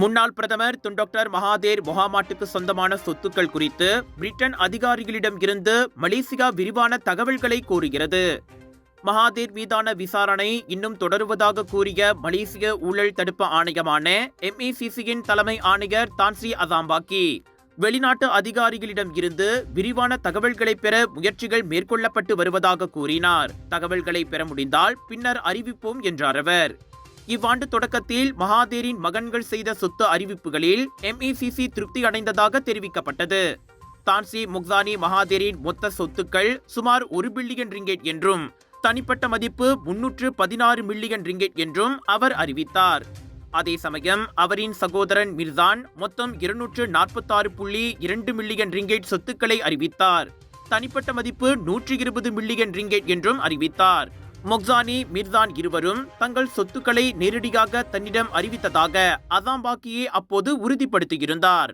முன்னாள் பிரதமர் doctor Mahathir மொஹாமட்டுக்கு சொந்தமான சொத்துக்கள் குறித்து பிரிட்டன் அதிகாரிகளிடம் இருந்து மலேசியா விரிவான தகவல்களை கோருகிறது. மகாதேர் மீதான விசாரணை இன்னும் தொடருவதாக கூறிய மலேசிய ஊழல் தடுப்பு ஆணையமான MACCயின் தலைமை ஆணையர் தான்ஸ்ரீ அசாம்பாக்கி, வெளிநாட்டு அதிகாரிகளிடம் இருந்து விரிவான தகவல்களை பெற முயற்சிகள் மேற்கொள்ளப்பட்டு வருவதாக கூறினார். தகவல்களை பெற முடிந்தால் பின்னர் அறிவிப்போம் என்றார் அவர். இவ்வாண்டு தொடக்கத்தில் மகாதேரின் மகன்கள் செய்த சொத்து அறிவிப்புகளில் MACC திருப்தி அடைந்ததாக தெரிவிக்கப்பட்டது. தான்ஸ்ரீ முக்சானி மகாதேரின் மொத்த சொத்துக்கள் சுமார் 1 பில்லியன் ரிங்கெட் என்றும் தனிப்பட்ட மதிப்பு 316 மில்லியன் ரிங்கெட் என்றும் அவர் அறிவித்தார். அதே சமயம் அவரின் சகோதரன் மிர்சான் மொத்தம் 246.2 மில்லியன் ரிங்கெட் சொத்துக்களை அறிவித்தார். தனிப்பட்ட மதிப்பு 120 மில்லியன் ரிங்கெட் என்றும் அறிவித்தார். மொக்சானி, மிர்சான் இருவரும் தங்கள் சொத்துக்களை நேரடியாக தன்னிடம் அறிவித்ததாக அசாம்பாக்கியே அப்போது உறுதிப்படுத்தியிருந்தார்.